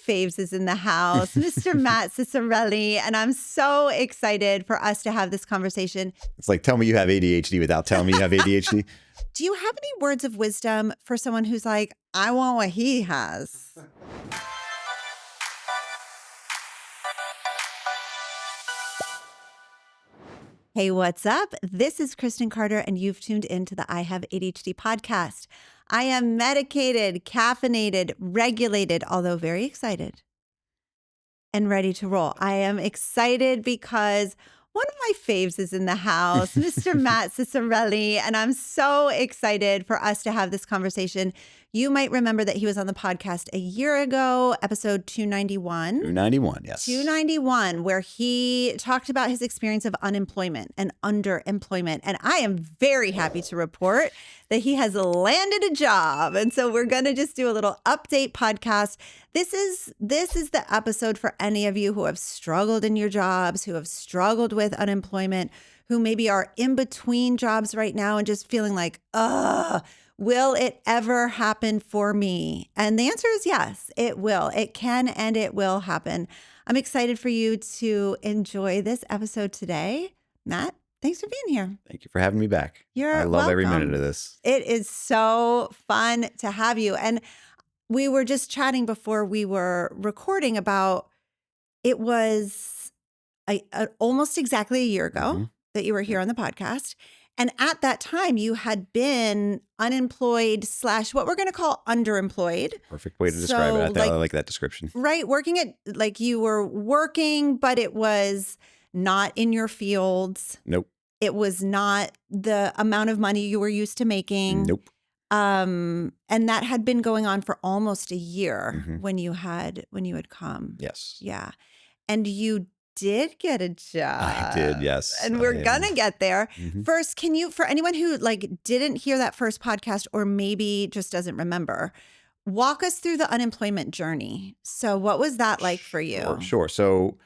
faves is in the house, Mr. Matt Ciciarelli, and I'm so excited for us to have this conversation. It's like, tell me you have ADHD without telling me you have ADHD. Do you have any words of wisdom for someone who's like, I want what he has? Hey, what's up? This is Kristen Carder, and you've tuned into the I Have ADHD podcast. I am medicated, caffeinated, regulated, although very excited and ready to roll. I am excited because one of my faves is in the house, Mr. Matt Ciciarelli, and I'm so excited for us to have this conversation. You might remember that he was on the podcast a year ago, episode 291. 291, yes. 291, where he talked about his experience of unemployment and underemployment. And I am very happy to report that he has landed a job. And so we're going to just do a little update podcast. This is the episode for any of you who have struggled in your jobs, who have struggled with unemployment, who maybe are in between jobs right now and just feeling like, will it ever happen for me? And the answer is yes, it will. It can and it will happen. I'm excited for you to enjoy this episode today. Matt, thanks for being here. Thank you for having me back. I love every minute of this. It is so fun to have you. And we were just chatting before we were recording about it was almost exactly a year ago that you were here on the podcast. And at that time, you had been unemployed / what we're going to call underemployed. Perfect way to describe it. I like that description. Right. Working at, like, you were working, but it was not in your fields. Nope. It was not the amount of money you were used to making. Nope. And that had been going on for almost a year when you had come. Yes. Yeah. And you did get a job. I did, yes. And we're going to get there. First, can you, for anyone who didn't hear that first podcast or maybe just doesn't remember, walk us through the unemployment journey. So what was that like for you? Sure. So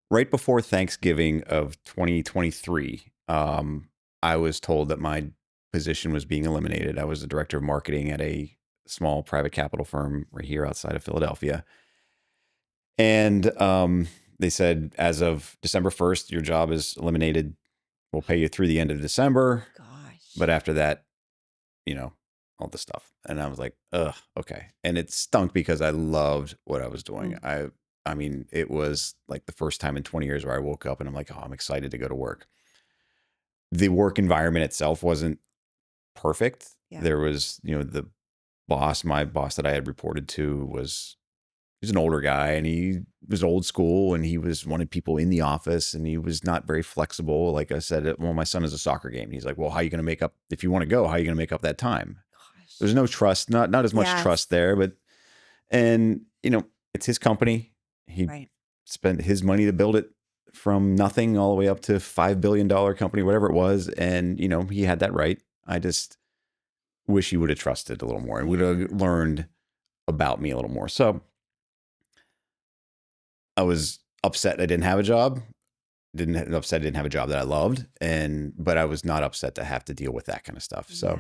right before Thanksgiving of 2023, I was told that my position was being eliminated. I was the director of marketing at a small private capital firm right here outside of Philadelphia. And they said, as of December 1st, your job is eliminated. We'll pay you through the end of December. Gosh. But after that, all the stuff. And I was like, ugh, okay. And it stunk because I loved what I was doing. I mean, it was like the first time in 20 years where I woke up and I'm like, oh, I'm excited to go to work. The work environment itself wasn't perfect. Yeah. There was, the my boss that I had reported to was an older guy, and he was old school, and he wanted people in the office, and he was not very flexible. Like I said, well, my son is a soccer game. And he's like, well, how are you going to make up, if you want to go, how are you going to make up that time? Gosh. There's no trust, not as much trust there, and it's his company. He spent his money to build it from nothing all the way up to $5 billion company, whatever it was. And, he had that right. I just wish he would have trusted a little more and would have learned about me a little more. So I was upset I didn't have a job. Upset I didn't have a job that I loved, but I was not upset to have to deal with that kind of stuff. So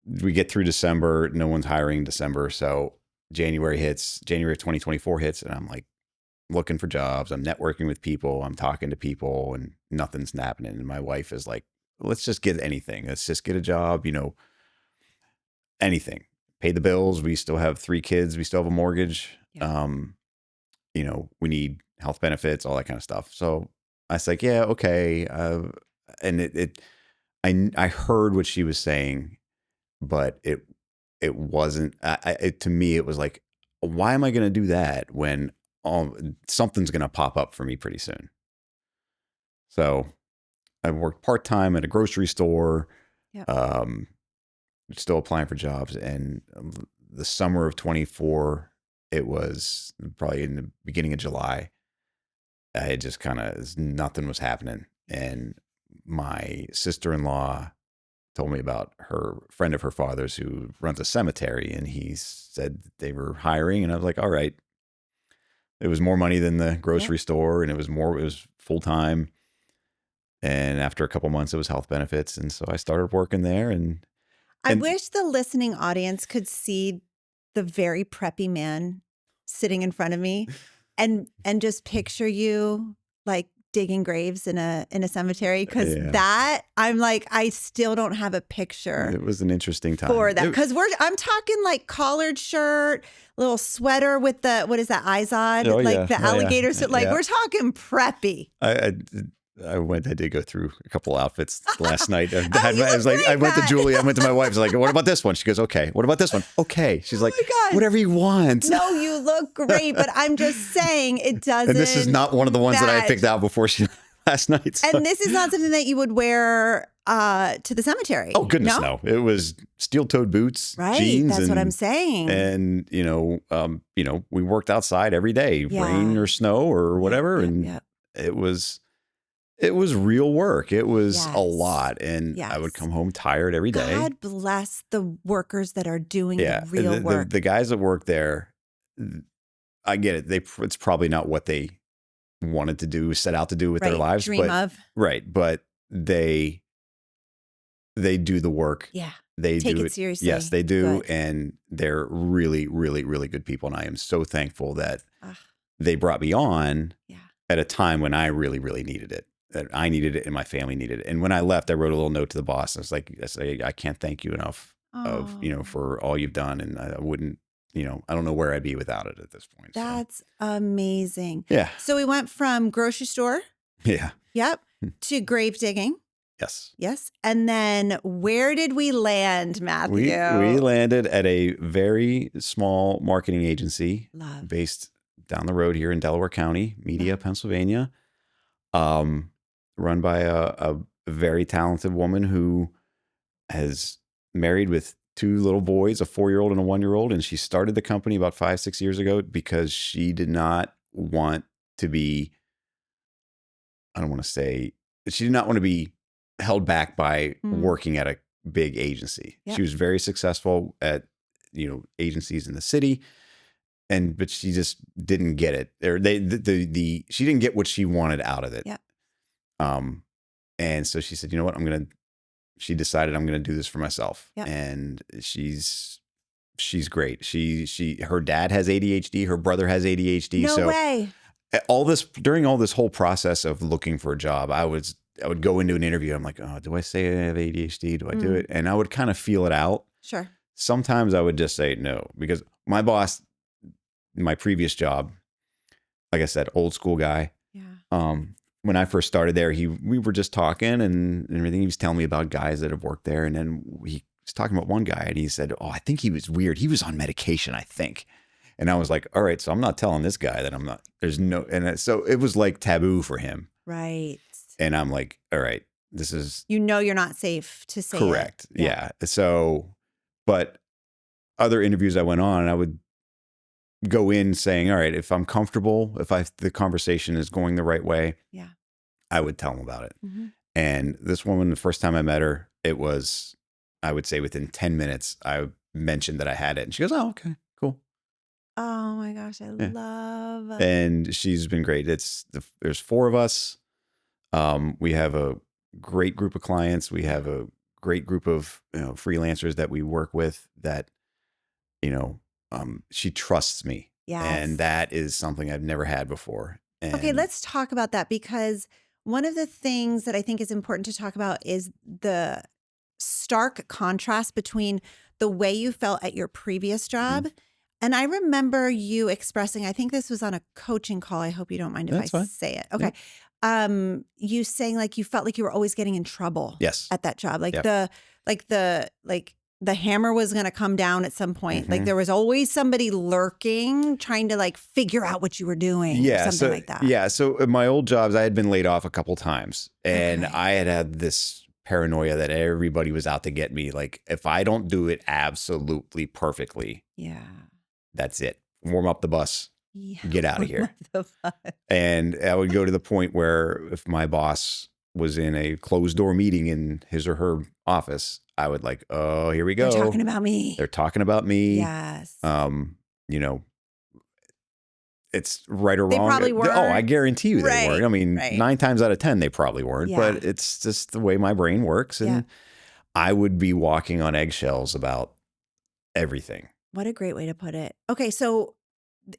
we get through December, no one's hiring in December. So January of 2024 hits, and I'm like looking for jobs. I'm networking with people. I'm talking to people, and nothing's happening. And my wife is like, let's just get anything. Let's just get a job, anything. Pay the bills. We still have 3 kids. We still have a mortgage. Yeah. We need health benefits, all that kind of stuff. So I was like, yeah, okay. And I heard what she was saying, but it wasn't, to me, it was like, why am I going to do that when something's going to pop up for me pretty soon? So I worked part-time at a grocery store, still applying for jobs. And the summer of 24, it was probably in the beginning of July, I had just nothing was happening. And my sister-in-law told me about her friend of her father's who runs a cemetery. And he said they were hiring. And I was like, all right. It was more money than the grocery store. And it was full-time. And after a couple months, it was health benefits. And so I started working there. And I wish the listening audience could see the very preppy man sitting in front of me and just picture you like digging graves in a cemetery, because that I'm like, I still don't have a picture. It was an interesting time for that, because I'm talking like collared shirt, little sweater with the, what is that, Izod, the alligator suit. Like we're talking preppy. I did go through a couple outfits last night. I went to Julie. I went to my wife. I was like, what about this one? She goes, okay. What about this one? Okay. She's like, whatever you want. No, you look great, but I'm just saying it doesn't. And this is not one of the ones that I picked out before last night. So. And this is not something that you would wear to the cemetery. Oh, goodness, no. It was steel-toed boots, right, jeans. That's what I'm saying. And, we worked outside every day, rain or snow or whatever. It was real work. It was a lot. And I would come home tired every day. God bless the workers that are doing the real work. The guys that work there, I get it. It's probably not what they wanted to do, set out to do with their lives. Dream of. Right. But they do the work. Yeah. They take do it seriously. Yes, they do. Good. And they're really, really, really good people. And I am so thankful that they brought me on at a time when I really, really needed it. That I needed it and my family needed it. And when I left, I wrote a little note to the boss. I was like, I can't thank you enough for all you've done. And I wouldn't, I don't know where I'd be without it at this point. That's amazing. Yeah. So we went from grocery store. Yeah. Yep. To grave digging. Yes. Yes. And then where did we land, Matthew? We landed at a very small marketing agency based down the road here in Delaware County, Media, Pennsylvania. Run by a very talented woman who has married with 2 little boys, a 4-year-old and a 1-year-old. And she started the company about 5-6 years ago because she did not want to be, she did not want to be held back by working at a big agency. Yep. She was very successful at, agencies in the city. But she just didn't get it. She didn't get what she wanted out of it. Yeah. And so she said, you know what, she decided I'm going to do this for myself. Yep. And she's great. Her dad has ADHD. Her brother has ADHD. No way. During all this whole process of looking for a job, I would go into an interview. I'm like, oh, do I say I have ADHD? Do I do it? And I would kind of feel it out. Sure. Sometimes I would just say no, because my boss, my previous job, like I said, old school guy. Yeah. When I first started there, we were just talking and everything. He was telling me about guys that have worked there. And then he was talking about one guy and he said, oh, I think he was weird. He was on medication, I think. And I was like, all right, so I'm not telling this guy that I'm not, so it was like taboo for him. Right. And I'm like, all right, this is. You're not safe to say correct. It. Yeah. So, but other interviews I went on and I would go in saying, all right, if I'm comfortable, the conversation is going the right way, I would tell them about it. Mm-hmm. And this woman, the first time I met her, it was, I would say within 10 minutes, I mentioned that I had it. And she goes, oh, okay, cool. Oh my gosh, I love. And she's been great. There's 4 of us. We have a great group of clients. We have a great group of freelancers that we work with that, she trusts me. Yes. And that is something I've never had before. And okay, let's talk about that, because one of the things that I think is important to talk about is the stark contrast between the way you felt at your previous job. Mm-hmm. And I remember you expressing, I think this was on a coaching call. I hope you don't mind if That's fine. Say it. Okay. Yeah. You saying like you felt like you were always getting in trouble. Yes. At that job. Like the hammer was going to come down at some point. Mm-hmm. Like there was always somebody lurking, trying to like figure out what you were doing. Yeah. Something like that. Yeah. So at my old jobs, I had been laid off a couple times and I had this paranoia that everybody was out to get me. Like if I don't do it absolutely perfectly. Yeah. That's it. Warm up the bus. Yeah. Get out of here. And I would go to the point where if my boss was in a closed door meeting in his or her office, I would like, oh, here we go. They're talking about me. They're talking about me. Yes. It's right or wrong. They probably were. Oh, I guarantee you they weren't. I mean, 9 times out of 10, they probably weren't, but it's just the way my brain works. And I would be walking on eggshells about everything. What a great way to put it. Okay. So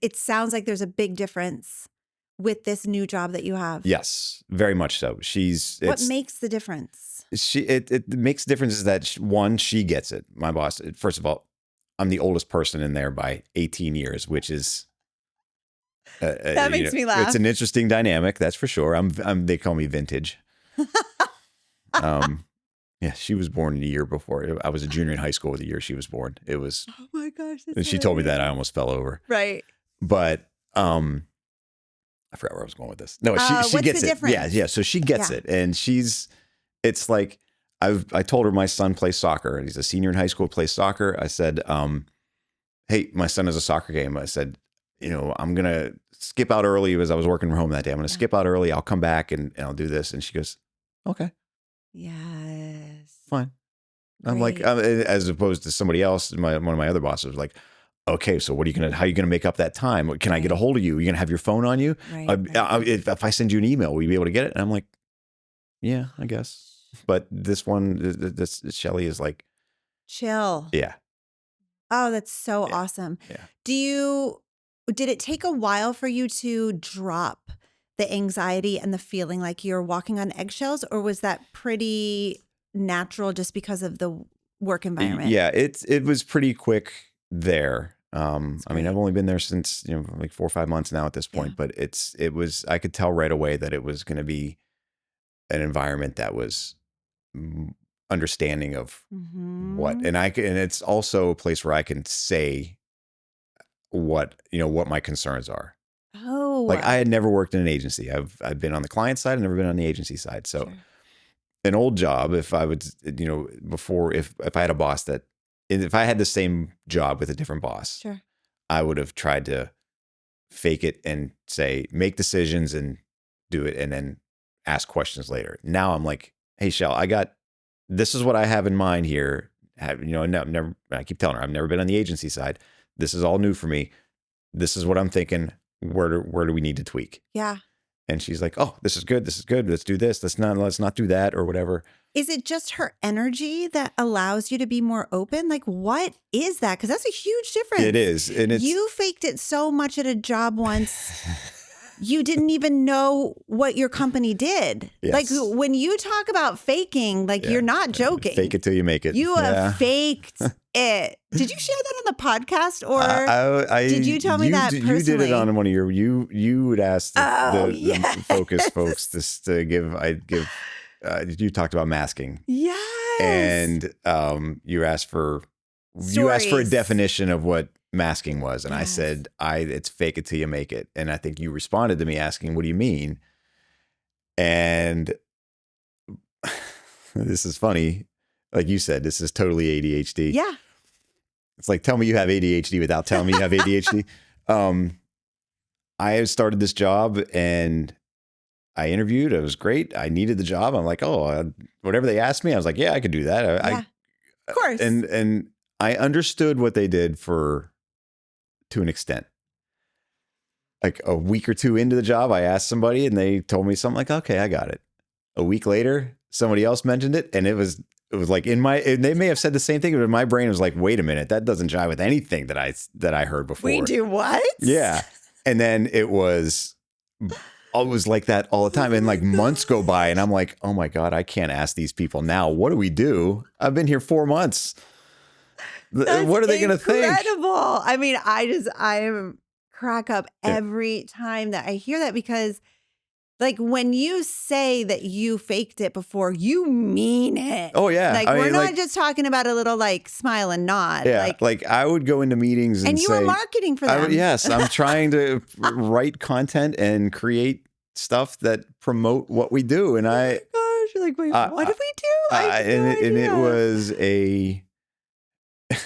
it sounds like there's a big difference with this new job that you have. Yes, very much so. What makes the difference? It makes the difference is that one, she gets it. My boss, first of all, I'm the oldest person in there by 18 years, which is that makes me laugh. It's an interesting dynamic, that's for sure. They call me vintage. Yeah, she was born a year before. I was a junior in high school the year she was born. It was. Oh my gosh! And she told me that I almost fell over. Right. But I forgot where I was going with this. No, she gets it. Difference? Yeah. So she gets it, and it's like I told her my son plays soccer, and he's a senior in high school, plays soccer. I said, hey, my son has a soccer game. I said, I'm gonna skip out early as I was working from home that day. I'm gonna skip out early. I'll come back and I'll do this. And she goes, okay. Yes. Fine. I'm like, as opposed to somebody else, one of my other bosses was like, okay, so how are you going to make up that time? Can I get a hold of you? Are you going to have your phone on you? Right. If I send you an email, will you be able to get it? And I'm like, yeah, I guess. But this Shelly is like, chill. Yeah. Oh, that's so awesome. Yeah. Did it take a while for you to drop the anxiety and the feeling like you're walking on eggshells, or was that pretty natural just because of the work environment? Yeah, it was pretty quick there. I mean, I've only been there since like 4 or 5 months now at this point, but it was I could tell right away that it was going to be an environment that was understanding of what, and it's also a place where I can say what my concerns are. Oh, like I had never worked in an agency. I've been on the client side. I've never been on the agency side. So an old job, if I would, before, if I had a boss if I had the same job with a different boss, I would have tried to fake it and say, make decisions and do it, and then ask questions later. Now I'm like, hey, Shell, this is what I have in mind here. Never, I keep telling her, I've never been on the agency side. This is all new for me. This is what I'm thinking. Where do we need to tweak? Yeah. And she's like, oh, this is good. This is good. Let's do this. Let's not do that or whatever. Is it just her energy that allows you to be more open? Like, what is that? Because that's a huge difference. It is. And you faked it so much at a job once. You didn't even know what your company did. Yes. Like when you talk about faking, you're not joking. Fake it till you make it. You have faked it. Did you share that on the podcast, or did you tell me that personally? You did it on one of your. You would ask the focus folks to give. You talked about masking. Yes. And you asked for a definition of what masking was, and I said, it's fake it till you make it. And I think you responded to me asking, what do you mean? And this is funny. Like you said, this is totally ADHD. Yeah. It's like, tell me you have ADHD without telling me you have ADHD. I started this job and I interviewed. It was great. I needed the job. I'm like, whatever they asked me, I was like, yeah, I could do that. Of course. And I understood what they did to an extent. Like a week or two into the job, I asked somebody and they told me something like, okay, I got it. A week later, somebody else mentioned it, and it was like and they may have said the same thing, but in my brain it was like, wait a minute, that doesn't jive with anything that I heard before. We do what? Yeah. And then it was always like that all the time. And like months go by and I'm like, oh my God, I can't ask these people now. What do we do? I've been here 4 months. What are they going to think? Incredible. I mean, I crack up every time that I hear that, because like when you say that you faked it before, you mean it. Oh yeah. Like we're not just talking about a little like smile and nod. Yeah. Like I would go into meetings and you say, were marketing for them. Yes. I'm trying to write content and create stuff that promote what we do. And gosh, you're like, wait, what did we do? And it was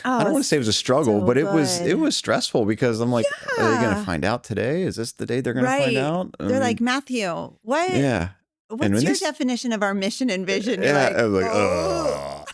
I don't want to say it was a struggle, but it was stressful, because I'm like, are they going to find out today? Is this the day they're going to find out? They're like, Matthew, what? Yeah. What's your definition of our mission and vision? You're I was like, oh.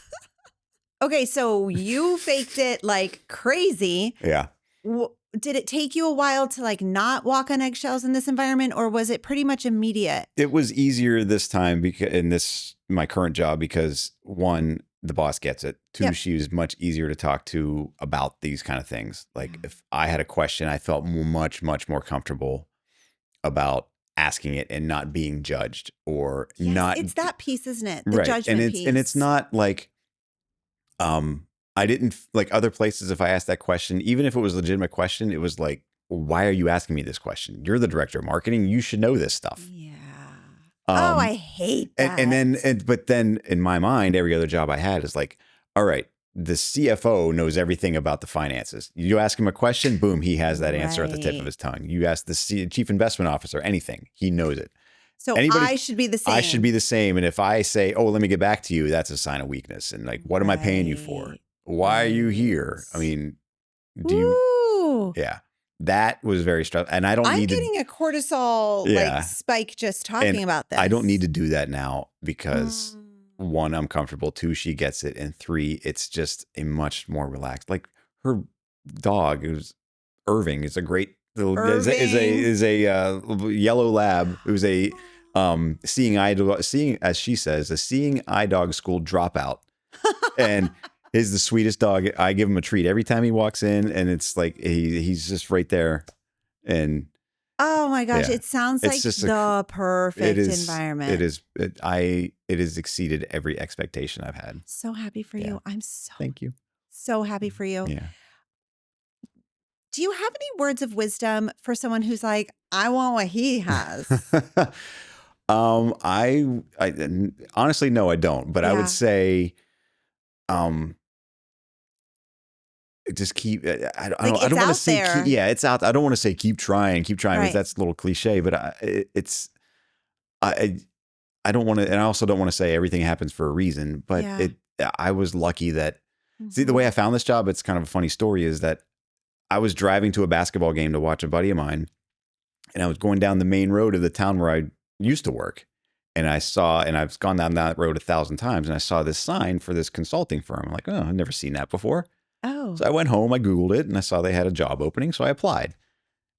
Okay, so you faked it like crazy. Yeah. Did it take you a while to like not walk on eggshells in this environment, or was it pretty much immediate? It was easier this time because my current job, because one, the boss gets it. 2, Yep. she was much easier to talk to about these kind of things. Like if I had a question, I felt much, much more comfortable about asking it and not being judged or Yes, not. it's that piece, isn't it? The Right. judgment piece. And it's not like, I didn't like other places. If I asked that question, even if it was a legitimate question, it was like, why are you asking me this question? You're the director of marketing. You should know this stuff. Yeah. Oh, I hate that. But then in my mind, every other job I had is like, all right, the CFO knows everything about the finances. You ask him a question, boom, he has that answer at the tip of Right. his tongue. You ask the chief investment officer anything, he knows it. So I should be the same. I should be the same. And if I say, oh, let me get back to you, that's a sign of weakness. And like, what am I paying you for? Right. Why are you here? I mean, do you? Ooh. Yeah, that was very stressful. And I don't I'm need to. getting a cortisol Yeah. like spike just talking about this. I don't need to do that now because Mm. 1, I'm comfortable. 2, she gets it. And 3, it's just a much more relaxed. Like her dog is Irving. Is a great little is a yellow lab. It was a seeing as she says, a seeing eye dog school dropout, and is the sweetest dog. I give him a treat every time he walks in, and it's like he's just right there, and. Oh my gosh, Yeah. it sounds It's like just the perfect environment. It is. It has exceeded every expectation I've had. So happy for Yeah. you. I'm Thank you. so happy for you. Yeah. Do you have any words of wisdom for someone who's like, I want what he has? I honestly, no, I don't. But I Yeah. would say, just keep. I don't Like, want it's to out say. there. Yeah, it's out. I don't want to say keep trying, because Right. that's a little cliche. But I don't want to, and I also don't want to say everything happens for a reason. But Yeah. I was lucky that. See, the Mhm. way I found this job, it's kind of a funny story, is that I was driving to a basketball game to watch a buddy of mine, and I was going down the main road of the town where I used to work. And I've gone down that road 1,000 times, and I saw this sign for this consulting firm. I'm like, oh, I've never seen that before. Oh. So I went home, I Googled it, and I saw they had a job opening. So I applied.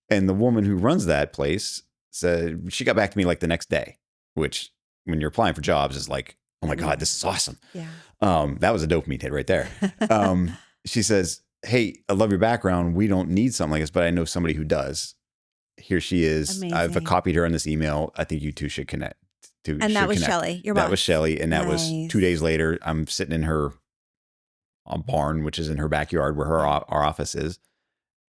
And the woman who runs that place said, she got back to me like the next day, which when you're applying for jobs is like, oh my God, this is awesome. Yeah. That was a dopamine hit right there. She says, hey, I love your background. We don't need something like this, but I know somebody who does. Here she is. I've Amazing. copied her on this email. I think you two should connect. And that was Shelly, your boss. That was Shelly. And that was Nice. 2 days later. I'm sitting in her barn, which is in her backyard where our office is.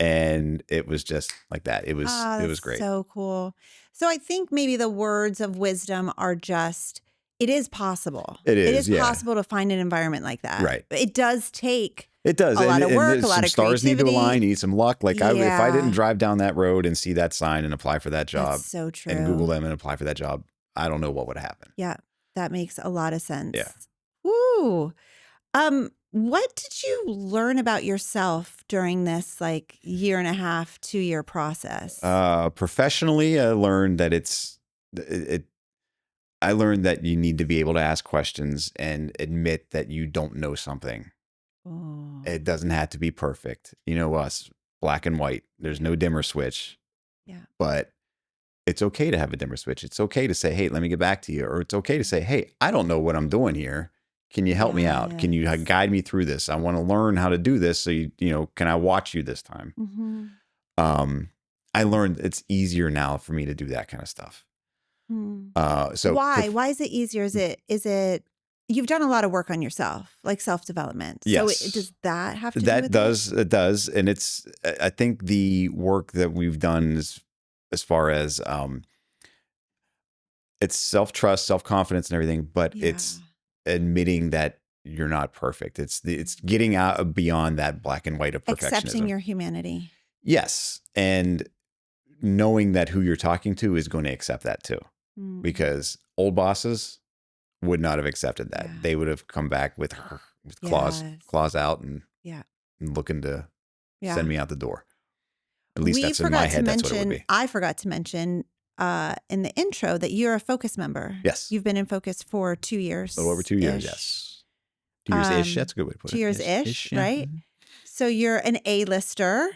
And it was just like that. It was great. So cool. So I think maybe the words of wisdom are just, it is possible. It is, It is yeah. possible to find an environment like that. Right. It does take It does. a lot of work, and a lot some of stars need to creativity. align. You need some luck. Like if I Yeah. didn't drive down that road and see that sign and apply for that job That's so true. and Google them and apply for that job, I don't know what would happen. Yeah, that makes a lot of sense. Yeah. Woo. What did you learn about yourself during this like 1.5, 2-year process? Professionally, I learned that I learned that you need to be able to ask questions and admit that you don't know something. Oh. It doesn't have to be perfect. You know us, black and white. There's no dimmer switch. Yeah. But it's okay to have a dimmer switch. It's okay to say, hey, let me get back to you. Or it's okay to say, hey, I don't know what I'm doing here. Can you help me out? Can you Yes. guide me through this? I want to learn how to do this. So, can I watch you this time? Mhm. I learned it's easier now for me to do that kind of stuff. Hmm. So Why? Why is it easier? Is it you've done a lot of work on yourself, like self-development. Yes. So does that have to do That with does, it does. And I think the work that we've done is as far as, it's self-trust, self-confidence and everything, but Yeah. it's admitting that you're not perfect. It's getting out beyond that black and white of perfectionism. Accepting your humanity. Yes. And knowing that who you're talking to is going to accept that too, Mm. because old bosses would not have accepted that. Yeah. They would have come back with claws out and Yeah. looking to Yeah. send me out the door. At least We that's in my forgot to head. That's what it would mention, be. I forgot to mention in the intro that you're a Focus member. Yes. You've been in Focus for 2 years. A little over 2 years. -ish. Yes. 2 years-ish. That's a good way to put 2 it. years-ish, yeah. right? So you're an A-lister.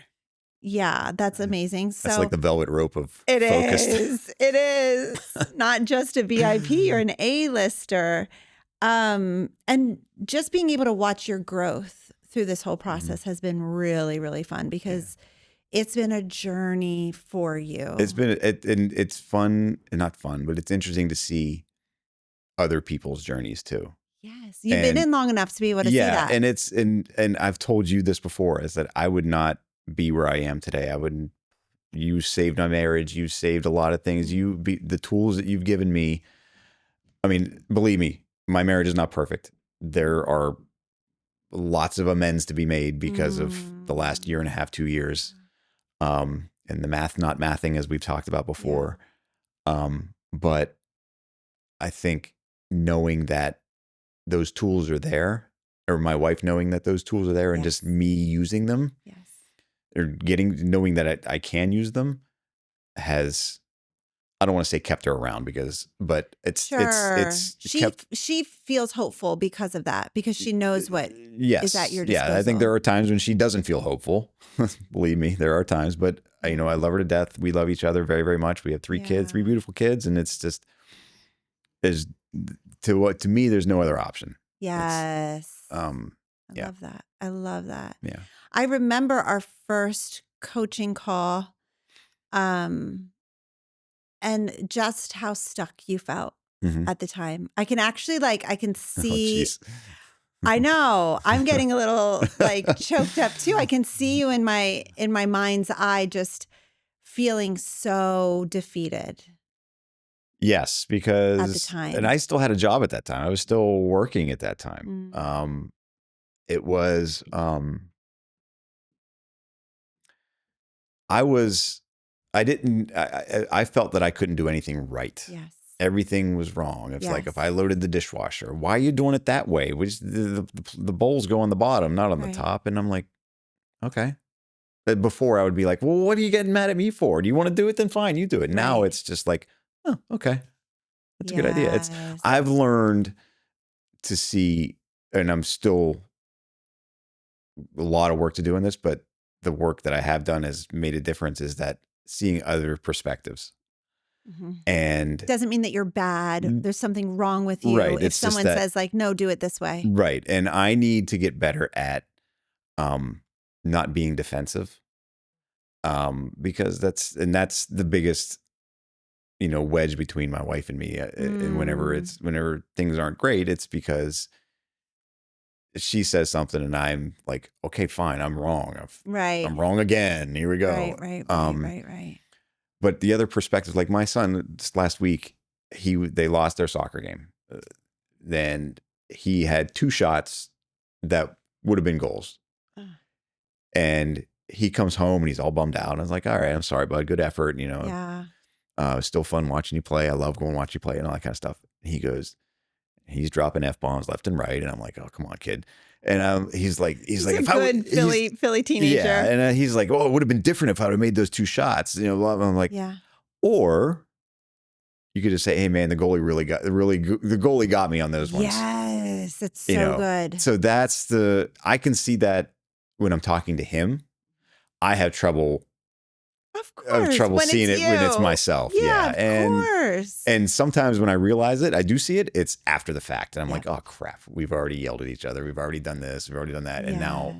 Yeah, that's amazing. So That's like the velvet rope of it Focused. is. It is. Not just a VIP, you're an A-lister. And just being able to watch your growth through this whole process has been really, really fun because it's been a journey for you. It's been, and it's fun, not fun, but it's interesting to see other people's journeys too. Yes. You've been in long enough to be able to see that. And it's, and I've told you this before, is that I would not be where I am today. I wouldn't, you saved my marriage. You saved a lot of things. The tools that you've given me. I mean, believe me, my marriage is not perfect. There are lots of amends to be made because of the last year and a half, 2 years. And the math not mathing, as we've talked about before. But I think knowing that those tools are there, or my wife knowing that those tools are there, and just me using them, or knowing that I can use them, has, I don't want to say kept her around, but she feels hopeful because of that, because she knows what is at your disposal. Yeah, I think there are times when she doesn't feel hopeful. Believe me, there are times, but I love her to death. We love each other very, very much. We have 3 kids, 3 beautiful kids, and it's just, to me, there's no other option. Yes. I love that. I love that. Yeah. I remember our first coaching call, and just how stuck you felt at the time. I can actually I can see, I know I'm getting a little choked up too. I can see you in my mind's eye, just feeling so defeated. Yes, because at the time, and I still had a job at that time. I was still working at that time. It was, I felt that I couldn't do anything right. Yes. Everything was wrong. It's like, if I loaded the dishwasher, why are you doing it that way? The bowls go on the bottom, not on the top. And I'm like, okay. But before I would be like, well, what are you getting mad at me for? Do you want to do it? Then fine, you do it. Now it's just like, oh, okay. That's a good idea. I've learned to see, and I'm still a lot of work to do in this, but the work that I have done has made a difference, is that seeing other perspectives. And doesn't mean that you're bad. There's something wrong with you. Right. If someone says no, do it this way. Right. And I need to get better at not being defensive. Because that's the biggest, wedge between my wife and me. And whenever things aren't great, it's because she says something and I'm like, okay, fine, I'm wrong. I'm wrong again. Here we go. Right. But the other perspective, like my son, just last week, they lost their soccer game. Then he had 2 shots that would have been goals. And he comes home and he's all bummed out. And I was like, all right, I'm sorry, bud. Good effort. It was still fun watching you play. I love going to watch you play and all that kind of stuff. And he's dropping F-bombs left and right. And I'm like, oh, come on, kid. And he's like, if Philly teenager. Yeah. And he's like, oh, it would have been different if I would have made those 2 shots. I'm like, or you could just say, hey man, the goalie got me on those ones. Yes. It's so good. So I can see that when I'm talking to him. I have trouble seeing it when it's myself. Yeah, of course. And sometimes when I realize it, I do see it. It's after the fact, and I'm like, oh crap, we've already yelled at each other. We've already done this. We've already done that, and now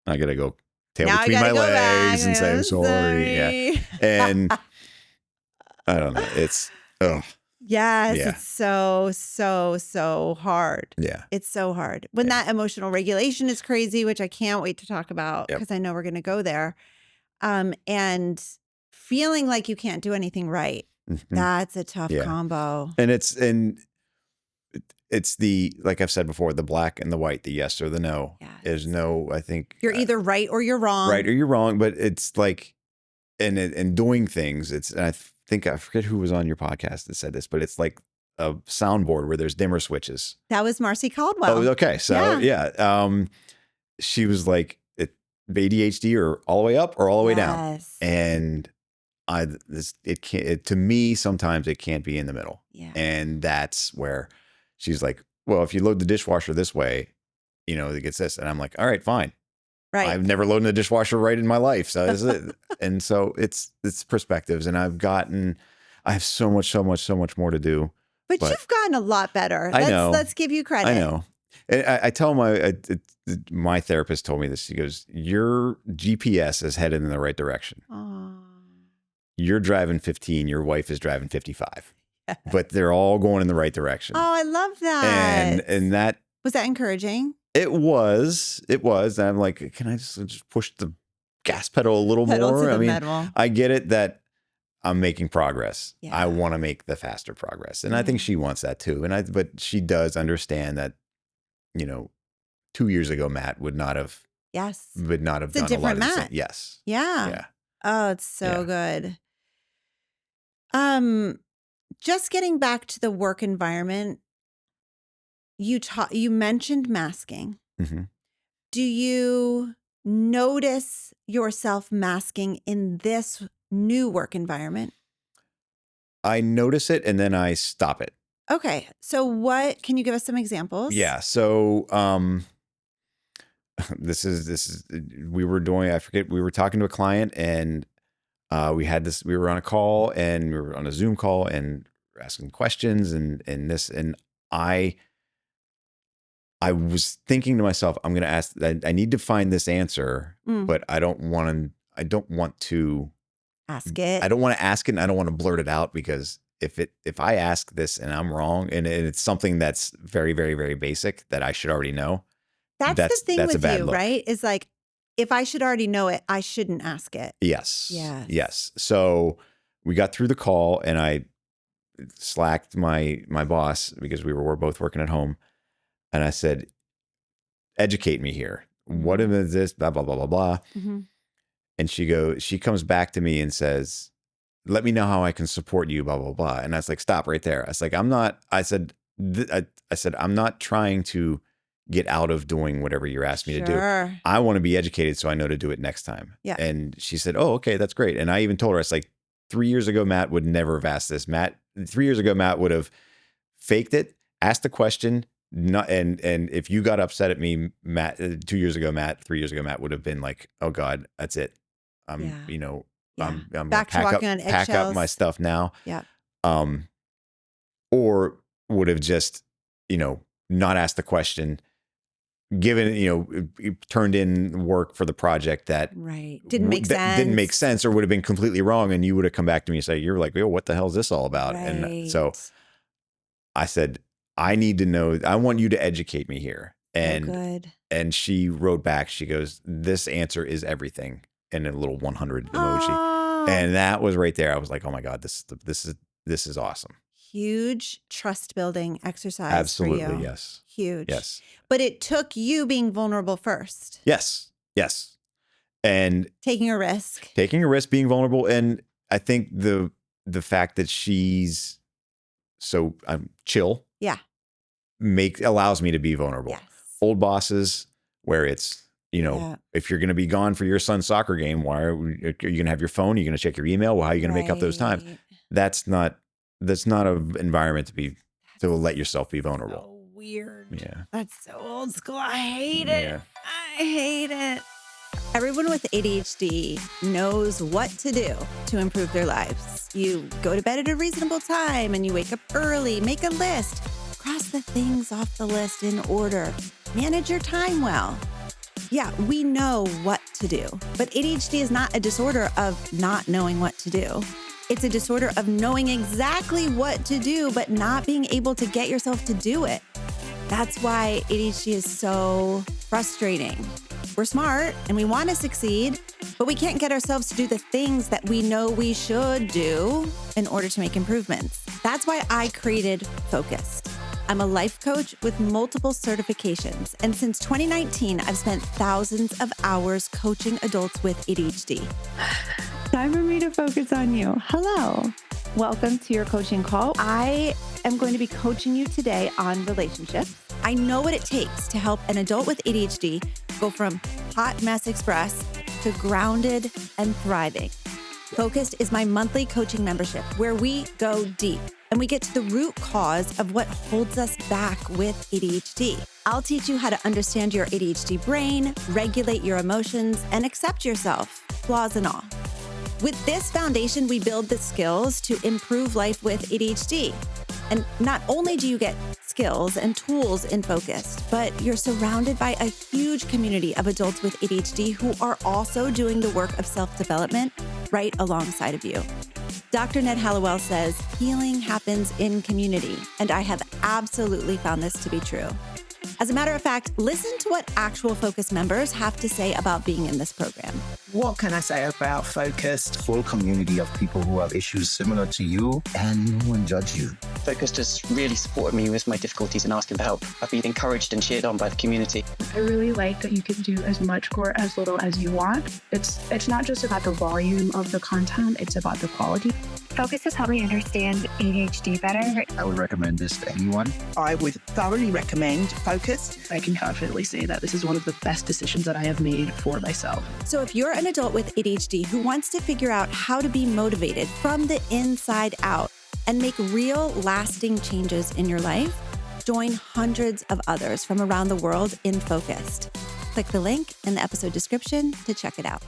I gotta go tail between my legs and say I'm sorry. Yeah, and I don't know. It's it's so hard. Yeah, it's so hard when that emotional regulation is crazy, which I can't wait to talk about because I know we're going to go there. And feeling like you can't do anything right. That's a tough combo. And it's the, like I've said before, the black and the white, the yes or the no. There's no, I think you're either right or you're wrong. Right or you're wrong. But it's like, and doing things, and I think, I forget who was on your podcast that said this, but it's like a soundboard where there's dimmer switches. That was Marcy Caldwell. Oh, okay. So she was like, ADHD or all the way up or all the way down. And to me, sometimes it can't be in the middle. And that's where she's like, well, if you load the dishwasher this way, it gets this. And I'm like, all right, fine. Right. I've never loaded a dishwasher right in my life. So this is it. And so it's perspectives. And I have so much more to do. But you've gotten a lot better. I know. Let's give you credit. I know. I tell my therapist told me this. She goes, your GPS is headed in the right direction. Aww. You're driving 15. Your wife is driving 55. But they're all going in the right direction. Oh, I love that. And that was that encouraging? It was. And I'm like, can I just push the gas pedal a little Pedal more? to the metal. I get it that I'm making progress. Yeah. I want to make the faster progress. And I think she wants that too. But she does understand that, 2 years ago, Matt would not have done a different lot of Matt. Yes. Yeah. Yeah. Oh, it's so good. Just getting back to the work environment, you mentioned masking. Mm-hmm. Do you notice yourself masking in this new work environment? I notice it and then I stop it. Okay. So can you give us some examples? Yeah. So we were talking to a client and we were on a call and we were on a Zoom call and asking questions and I was thinking to myself, I'm going to ask, I need to find this answer, but I don't want to ask it. I don't want to ask it and I don't want to blurt it out because if I ask this and I'm wrong and it's something that's very, very, very basic that I should already know. That's the thing with you, right? Is like, if I should already know it, I shouldn't ask it. Yes. So we got through the call and I slacked my boss because we were both working at home. And I said, educate me here. What is this? Blah, blah, blah, blah, blah. Mm-hmm. And she comes back to me and says, let me know how I can support you, blah, blah, blah. And I was like, stop right there. I was like, I said, I'm not trying to get out of doing whatever you're asking me to do. I want to be educated so I know to do it next time. Yeah. And she said, oh, okay, that's great. And I even told her, I was like, 3 years ago, Matt would never have asked this. 3 years ago, Matt would have faked it, asked the question, and if you got upset at me, Matt, 2 years ago, Matt, 3 years ago, Matt would have been like, oh God, that's it. I'm back to walking on eggshells. Pack up my stuff now. Yeah. Or would have just, not asked the question, given, turned in work for the project that didn't make sense or would have been completely wrong. And you would have come back to me and say, you're like, yo, what the hell is this all about? Right. And so I said, I need to know, I want you to educate me here. And she wrote back, she goes, this answer is everything. And a little 100 emoji. And that was right there. I was like, oh my God, this is awesome. Huge trust building exercise. Absolutely. For you. Yes. Huge. Yes. But it took you being vulnerable first. Yes. And taking a risk, being vulnerable. And I think the fact that she's so chill. Yeah. Allows me to be vulnerable. Yes. Old bosses where it's, if you're going to be gone for your son's soccer game, why are you going to have your phone? You're going to check your email. Well, how are you going to make up those times? That's not an environment to let yourself be vulnerable. So weird. Yeah. That's so old school. I hate it. Yeah. I hate it. Everyone with ADHD knows what to do to improve their lives. You go to bed at a reasonable time and you wake up early, make a list, cross the things off the list in order, manage your time well. Yeah, we know what to do, but ADHD is not a disorder of not knowing what to do. It's a disorder of knowing exactly what to do, but not being able to get yourself to do it. That's why ADHD is so frustrating. We're smart and we want to succeed, but we can't get ourselves to do the things that we know we should do in order to make improvements. That's why I created Focused. I'm a life coach with multiple certifications, and since 2019, I've spent thousands of hours coaching adults with ADHD. Time for me to focus on you. Hello. Welcome to your coaching call. I am going to be coaching you today on relationships. I know what it takes to help an adult with ADHD go from hot mess express to grounded and thriving. Focused is my monthly coaching membership where we go deep and we get to the root cause of what holds us back with ADHD. I'll teach you how to understand your ADHD brain, regulate your emotions, and accept yourself, flaws and all. With this foundation, we build the skills to improve life with ADHD. And not only do you get skills and tools in Focused, but you're surrounded by a huge community of adults with ADHD who are also doing the work of self-development right alongside of you. Dr. Ned Hallowell says healing happens in community, and I have absolutely found this to be true. As a matter of fact, listen to what actual Focus members have to say about being in this program. What can I say about Focused? Full community of people who have issues similar to you, and no one judge you. Focused has really supported me with my difficulties and asking for help. I've been encouraged and cheered on by the community. I really like that you can do as much or as little as you want. It's not just about the volume of the content, it's about the quality. Focus has helped me understand ADHD better. I would recommend this to anyone. I would thoroughly recommend Focused. I can confidently say that this is one of the best decisions that I have made for myself. So if you're an adult with ADHD who wants to figure out how to be motivated from the inside out and make real lasting changes in your life, join hundreds of others from around the world in Focused. Click the link in the episode description to check it out.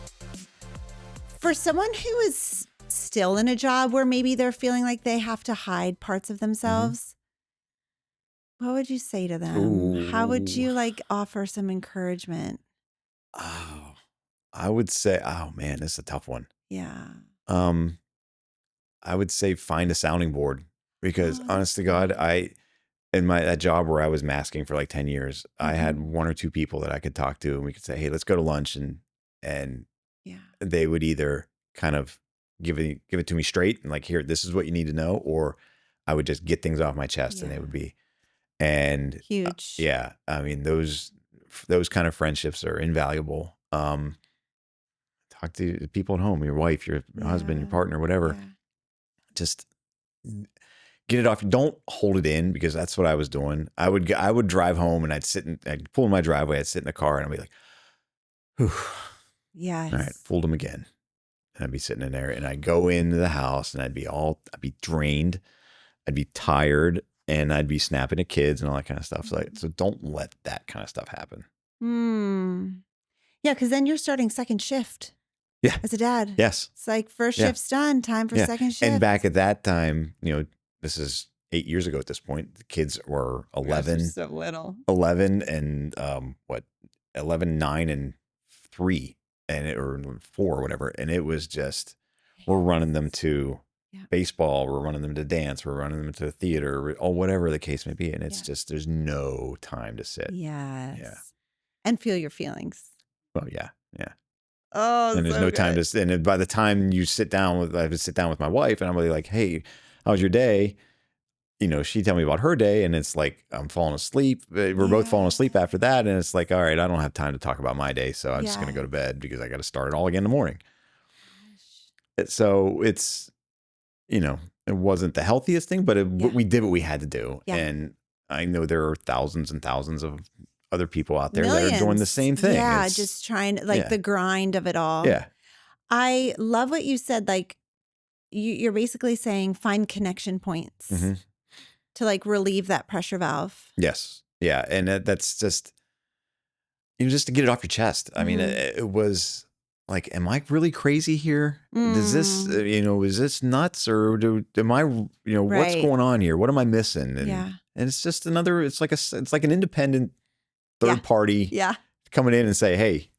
For someone who is still in a job where maybe they're feeling like they have to hide parts of themselves, what would you say to them? Ooh. How would you like offer some encouragement? Oh, I would say, oh man, this is a tough one. Yeah. I would say find a sounding board because Oh, honest to God, in that job where I was masking for like 10 years, I had one or two people that I could talk to and we could say, hey, let's go to lunch. And yeah. they would either kind of give it to me straight and like, here, this is what you need to know. Or I would just get things off my chest and they would be, and Huge. yeah, I mean, those kind of friendships are invaluable. Talk to the people at home, your wife, your husband, your partner, whatever. Yeah. Just get it off. Don't hold it in because that's what I was doing. I would drive home and I'd pull in my driveway. I'd sit in the car and I'd be like, whew. Yes. All right, fooled him again. And I'd be sitting in there and I'd go into the house and I'd be drained. I'd be tired and I'd be snapping at kids and all that kind of stuff. So don't let that kind of stuff happen. Yeah, because then you're starting second shift. Yeah. As a dad. Yes. It's like first shift's done, time for second shift. And back at that time, this is 8 years ago at this point, the kids were 11. Gosh, so little. 11 and 11, 9 and 3 or 4 or whatever. And it was just, we're running them to baseball, we're running them to dance, we're running them to the theater or whatever the case may be. And it's just, there's no time to sit. Yes. Yeah. And feel your feelings. Well, yeah. Yeah. Oh, and there's no time to, and by the time I would sit down with my wife and I'm really like, hey, how was your day? She'd tell me about her day and it's like, I'm falling asleep. We're both falling asleep after that. And it's like, all right, I don't have time to talk about my day. So I'm just going to go to bed because I got to start it all again in the morning. So it's, it wasn't the healthiest thing, but we did what we had to do. Yeah. And I know there are thousands and thousands of other people out there that are doing the same thing. Yeah, just trying the grind of it all. Yeah. I love what you said. Like you're basically saying find connection points to like relieve that pressure valve. Yes. Yeah. And that's just, just to get it off your chest. I mean, it was like, am I really crazy here? Does this, is this nuts or am I, what's going on here? What am I missing? And it's just it's like an independent third party coming in and say, hey,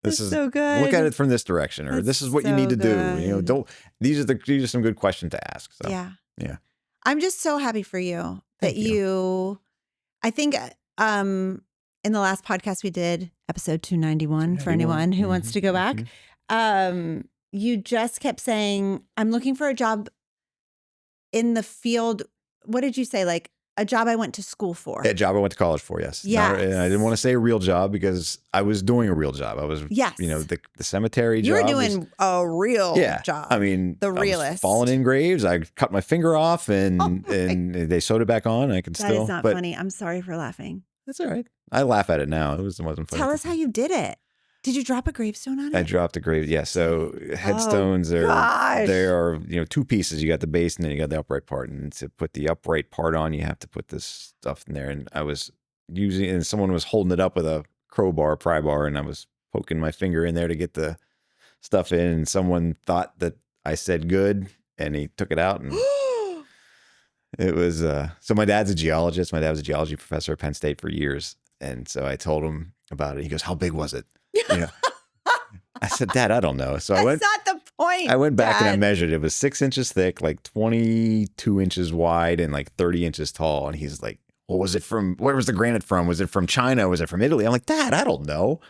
this is so good. Look at it from this direction, or this is what you need to do. These are some good questions to ask. So, yeah. I'm just so happy for you that I think in the last podcast we did, episode 291, for anyone who wants to go back, you just kept saying, I'm looking for a job in the field. What did you say? Like a job I went to school for. A job I went to college for, yes. Yeah. And I didn't want to say a real job because I was doing a real job. I was, the cemetery job. You were doing a real job. I mean, the realist. I was falling in graves. I cut my finger off and they sewed it back on. I can still. That is not funny. I'm sorry for laughing. That's all right. I laugh at it now. It wasn't funny. Tell us how you did it. Did you drop a gravestone on it? I dropped a grave. Yeah. So headstones they are, two pieces. You got the base and then you got the upright part. And to put the upright part on, you have to put this stuff in there. And I was and someone was holding it up with a crowbar, pry bar, and I was poking my finger in there to get the stuff in. And someone thought that I said good and he took it out and It was so my dad's a geologist. My dad was a geology professor at Penn State for years. And so I told him about it. He goes, "How big was it?" I said, "Dad, I don't know." So That's not the point. I went back and I Dad. measured. It was 6 inches thick, like 22 inches wide and like 30 inches tall. And he's like, "Well, was it from, where was the granite from? Was it from China? Was it from Italy?" I'm like, "Dad, I don't know."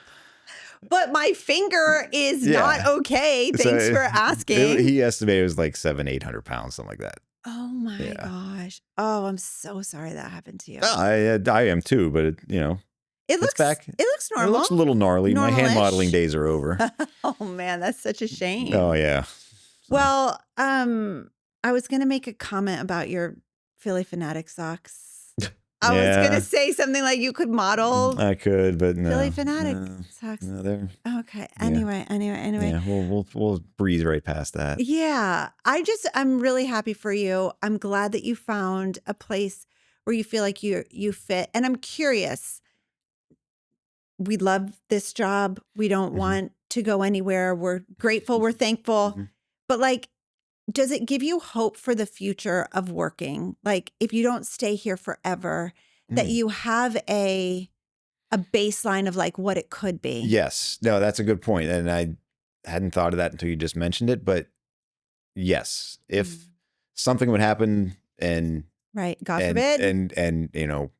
But my finger is Yeah. not okay. Thanks So for asking. He estimated it was like 700-800 pounds, something like that. Oh my Yeah. gosh. Oh, I'm so sorry that happened to you. I am too, but It it's looks back. It looks normal. It looks a little gnarly. My hand Normal-ish. modeling days are over. Oh man, that's such a shame. Oh yeah. Well, I was gonna make a comment about your Philly Fanatic socks. I was Yeah. gonna say something like you could model I could, but no. Philly Fanatic No, socks. no, they're, Okay. Anyway. yeah, we'll breeze right past that. Yeah. I'm really happy for you. I'm glad that you found a place where you feel like you fit. And I'm curious. We love this job. We don't Mhm. want to go anywhere. We're grateful. We're thankful. Mhm. But like, does it give you hope for the future of working? Like if you don't stay here forever, that Mm. you have a baseline of like what it could be. Yes. No, that's a good point. And I hadn't thought of that until you just mentioned it. But yes, if something would happen and Right. God forbid. and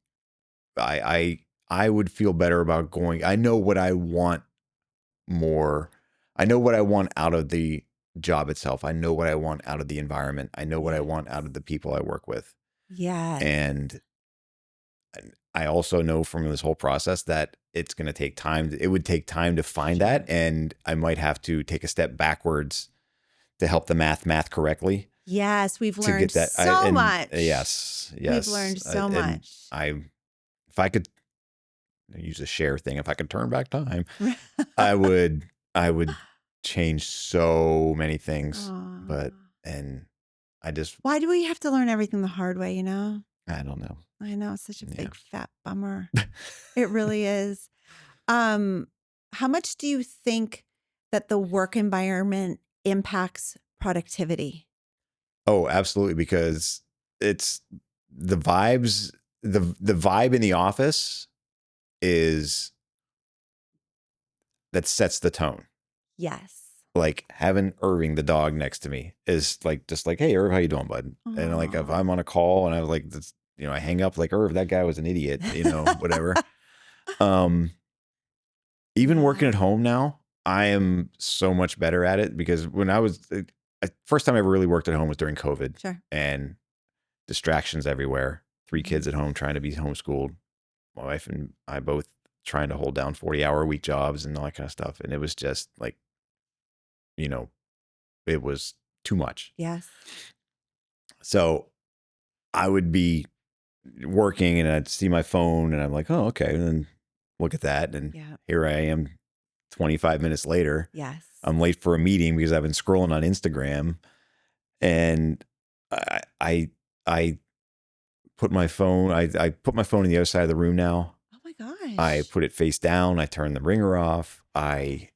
I would feel better about going. I know what I want more. I know what I want out of the job itself. I know what I want out of the environment. I know what I want out of the people I work with. Yes. And I also know from this whole process that it's going to take time. It would take time to find that. And I might have to take a step backwards to help the math correctly. Yes, we've To learned get that so much. Yes. We've learned so And much. if I could use a share thing, if I could turn back time, I would change so many things. Aw. But and I just Why do we have to learn everything the hard way, you know? I don't know. I know it's such a Yeah. big fat bummer. It really is. How much do you think that the work environment impacts productivity? Oh, absolutely, because it's the vibes, the vibe in the office is that sets the tone. Yes. Like having Irving, the dog, next to me is like just like, "Hey, Irv, how you doing, bud?" And like if Aw. I'm on a call and I was like, this, I hang up like, "Irv, that guy was an idiot," whatever. Even working at home now, I am so much better at it because when I was first time I ever really worked at home was during COVID. Sure. And distractions everywhere. 3 kids at home trying to be homeschooled. My wife and I both trying to hold down 40-hour-a-week jobs and all that kind of stuff. And it was just like, it was too much. Yes. So I would be working and I'd see my phone and I'm like, "Oh, okay." And then look at that. And Yeah. here I am 25 minutes later. Yes. I'm late for a meeting because I've been scrolling on Instagram. And I put my phone, I put my phone on the other side of the room now. Oh my gosh. I put it face down. I turn the ringer off. I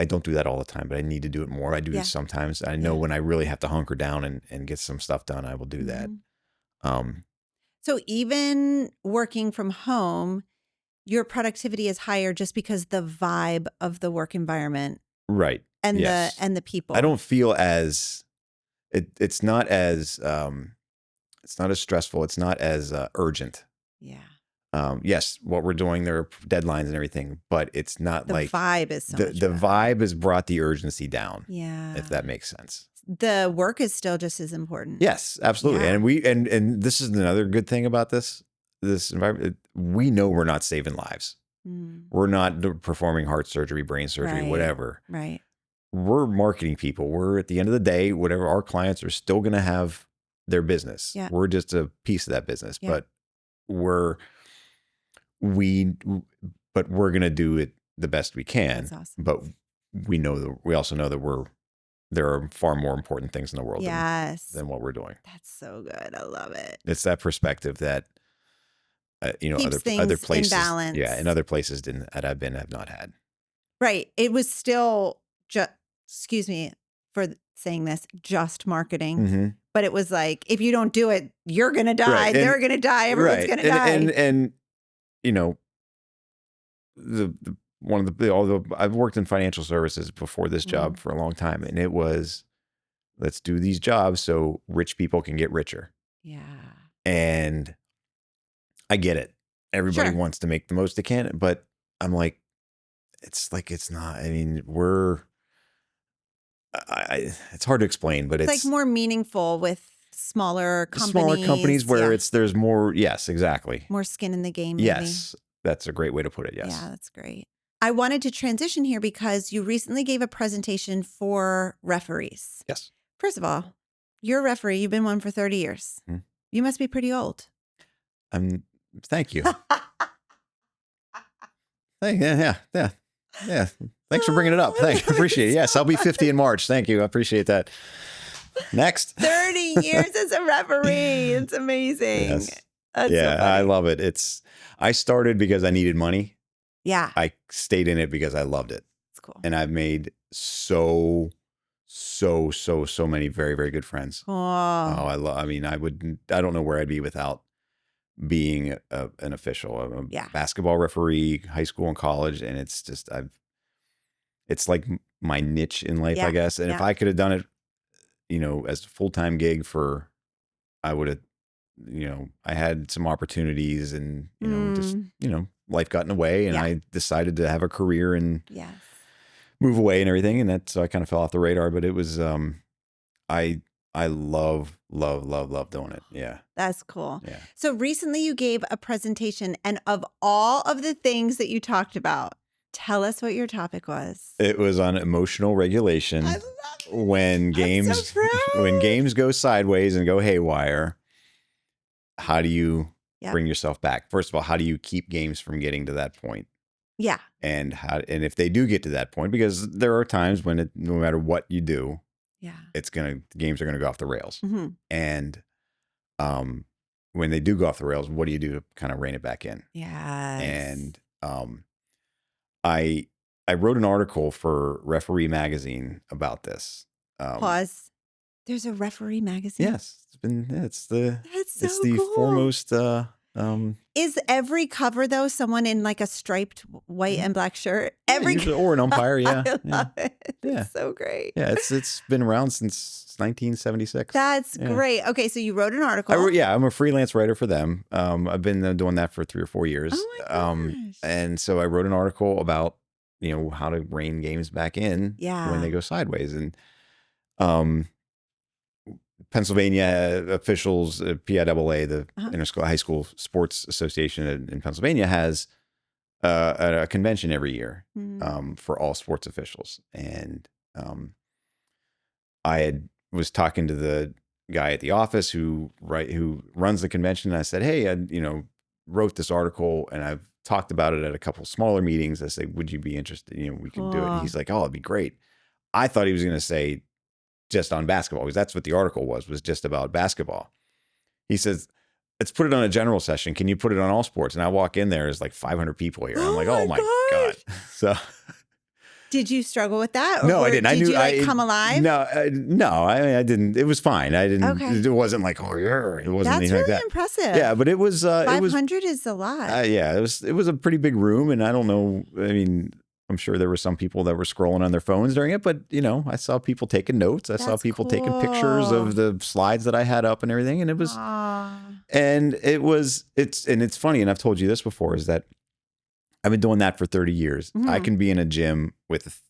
don't do that all the time, but I need to do it more. I do Yeah. it sometimes. I know Yeah. when I really have to hunker down and get some stuff done, I will do that. Mhm. So even working from home, your productivity is higher just because the vibe of the work environment Right. and Yes. the people. I don't feel as it's not as stressful. It's not as urgent. Yeah. Yes, what we're doing, there are deadlines and everything, but it's not The like vibe is so the much the better. vibe has brought the urgency down, Yeah. if that makes sense. The work is still just as important. Yes, absolutely. Yeah. And we and this is another good thing about this environment. We know we're not saving lives. Mm. We're not performing heart surgery, brain surgery, Right. whatever. Right. We're marketing people. We're at the end of the day, whatever, our clients are still going to have their business. Yeah. We're just a piece of that business, Yeah. but we're going to do it the best we can. That's awesome. But we also know that there are far more important things in the world Yes. than what we're doing. That's so good. I love it. It's that perspective that Keeps other things places, in balance. yeah, and other places have not had. Right. It was still just, excuse me for saying this, just marketing. Mm-hmm. but it was like, if you don't do it, you're going to die. Right. And- They're going to die. Everyone's right. going to die. And you know, although I've worked in financial services before this job for a long time, and it was, let's do these jobs so rich people can get richer. Yeah. And I get it. Everybody Sure. wants to make the most they can, but I'm like, it's not. I mean, it's hard to explain, but It's like more meaningful with smaller companies. where there's more. Yes, exactly. More skin in the game. Maybe. Yes, that's a great way to put it. Yes. Yeah, that's great. I wanted to transition here because you recently gave a presentation for referees. Yes. First of all, you're a referee. You've been one for 30 years. Hmm. You must be pretty old. Thank you. Yeah. Thanks for bringing it up. Thanks. Appreciate it. Yes, I'll be 50 in March. Thank you. I appreciate that. Next. 30 years as a referee. It's amazing. Yes. That's Yeah, so I funny. love it. I started because I needed money. Yeah, I stayed in it because I loved it. it's cool. And I've made so many very, very good friends. Cool. I don't know where I'd be without being an official. I'm a Yeah. basketball referee, high school and college. And it's just, it's like my niche in life, Yeah. I guess. And if I could have done it, as a full-time gig I would have, I had some opportunities and, life got in the way and Yeah. I decided to have a career and Yes. move away and everything. And so I kind of fell off the radar, but it was, I love doing it. Yeah. That's cool. Yeah. So recently you gave a presentation, and of all of the things that you talked about, tell us what your topic was. It was on emotional regulation. I love it. When games, so proud. when games go sideways and go haywire, how do you Yep. bring yourself back? First of all, how do you keep games from getting to that point? Yeah. And if they do get to that point, because there are times when no matter what you do, Yeah. the games are going to go off the rails. Mm-hmm. And when they do go off the rails, what do you do to kind of rein it back in? Yes. And I wrote an article for Referee Magazine about this. Pause. There's a referee magazine. Yes, it's the That's so cool. foremost. Is every cover though someone in like a striped white and black shirt? Every usually, or an umpire. Yeah, I yeah, love it. Yeah. It's so great. yeah. It's been around since 1976. That's Yeah. great. Okay, so you wrote an article. I'm a freelance writer for them. I've been doing that for 3 or 4 years. Oh my gosh. And so I wrote an article about how to rein games back in Yeah. when they go sideways. And Pennsylvania officials, PIAA, the Uh-huh. High School Sports Association in Pennsylvania, has a convention every year Mm. for all sports officials. And I was talking to the guy at the office who runs the convention. And I said, hey, I wrote this article and I've talked about it at a couple smaller meetings. I said, would you be interested? We can do it. Cool. And he's like, oh, it'd be great. I thought he was going to say just on basketball, because that's what the article was just about basketball. He says, let's put it on a general session. Can you put it on all sports? And I walk in there, there's like 500 people here. I'm like, oh my God. So Did you struggle with that? no, I didn't. Did you come alive? No, I didn't. It was fine. I didn't. Okay. It wasn't like, oh yeah, it wasn't That's anything really like that. impressive. Yeah, but it was. 500 is a lot. Yeah, it was a pretty big room, and I don't know. I mean, I'm sure there were some people that were scrolling on their phones during it, but I saw people taking notes. I saw That's people taking pictures cool. of the slides that I had up and everything, and it was. Aw. And it's funny, and I've told you this before, is that I've been doing that for 30 years. Mhm. I can be in a gym with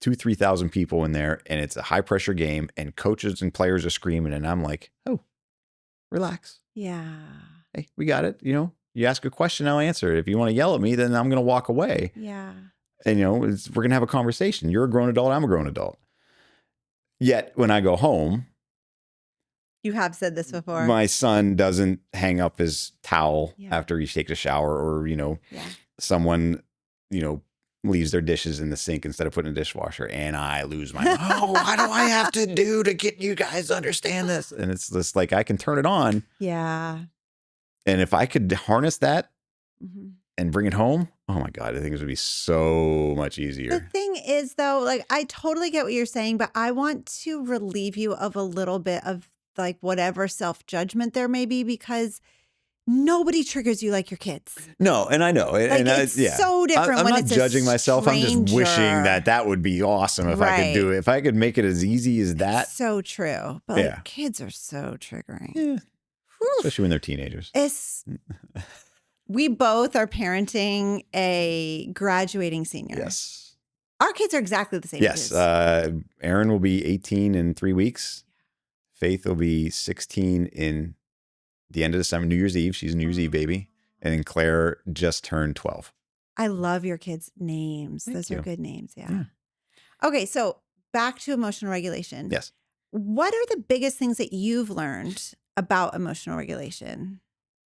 2,000-3,000 people in there, and it's a high pressure game, and coaches and players are screaming, and I'm like, oh, relax. Yeah. Hey, we got it. You ask a question, I'll answer it. If you want to yell at me, then I'm going to walk away. Yeah. And we're going to have a conversation. You're a grown adult. I'm a grown adult. Yet when I go home, You have said this before. my son doesn't hang up his towel Yeah. after he takes a shower, or Yeah. someone leaves their dishes in the sink instead of putting in the dishwasher, and I lose my mind. Oh, what do I have to do to get you guys to understand this? And it's just like, I can turn it on, Yeah. and if I could harness that Mhm. and bring it home, oh my God, I think it would be so much The easier. thing is, though, like, I totally get what you're saying, but I want to relieve you of a little bit of like whatever self-judgment there may be, because nobody triggers you like your kids. No, and I know. Like, and it's so different I'm when not it's a judging myself. I'm just wishing stranger. that would be awesome if I could do it. If I could make it as easy as that. So true. But like, kids are so triggering. Yeah. Especially when they're teenagers. We both are parenting a graduating senior. Yes. Our kids are exactly the same. Yes. Aaron will be 18 in 3 weeks. Faith will be 16 in the end of December, New Year's Eve. She's a New Year's Eve baby. And then Claire just turned 12. I love your kids' names. Thank Those you. are good names. Yeah. Okay. So back to emotional regulation. Yes. What are the biggest things that you've learned about emotional regulation?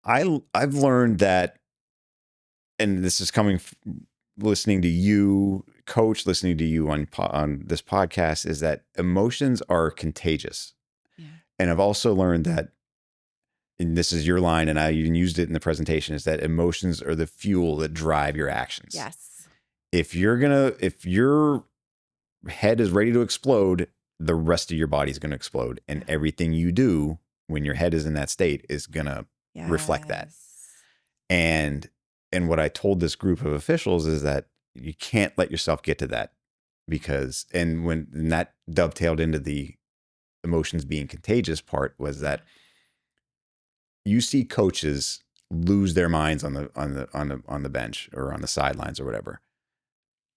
I've learned that, and this is coming listening to you, Coach, listening to you on this podcast, is that emotions are contagious. Yeah. And I've also learned that, and this is your line, and I even used it in the presentation, is that emotions are the fuel that drive your actions. Yes. If your head is ready to explode, the rest of your body is going to explode. And everything you do when your head is in that state is going to reflect that. And what I told this group of officials is that you can't let yourself get to that, because, and that dovetailed into the emotions being contagious part, was that you see coaches lose their minds on the bench or on the sidelines or whatever.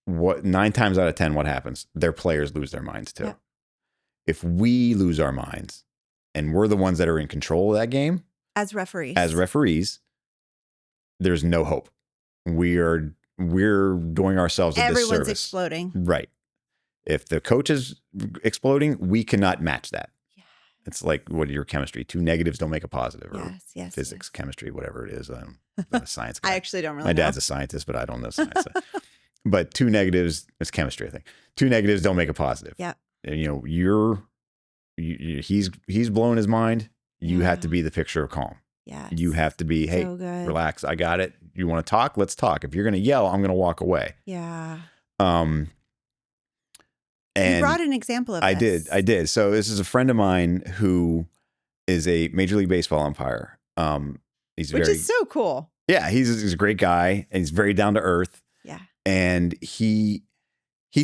9 times out of 10, what happens? Their players lose their minds too. Yeah. If we lose our minds and we're the ones that are in control of that game as referees, there's no hope. We're doing ourselves a disservice. Everyone's exploding. Right. If the coach is exploding, we cannot match that. Yeah. It's like, what, your chemistry? 2 negatives don't make a positive. Or yes. Physics, chemistry, whatever it is. I'm not a science guy. I actually don't really know. My know. dad's a scientist, but I don't know science. But 2 negatives, it's chemistry, I think. 2 negatives don't make a positive. Yeah. And, he's blown his mind. You have to be the picture of calm. Yes. You have to be, hey, relax. I got it. You want to talk? Let's talk. If you're going to yell, I'm going to walk away. Yeah. And you brought an example of this. I did. So this is a friend of mine who is a Major League Baseball umpire. Which is so cool. Yeah. He's a great guy, and he's very down to earth. Yeah. And he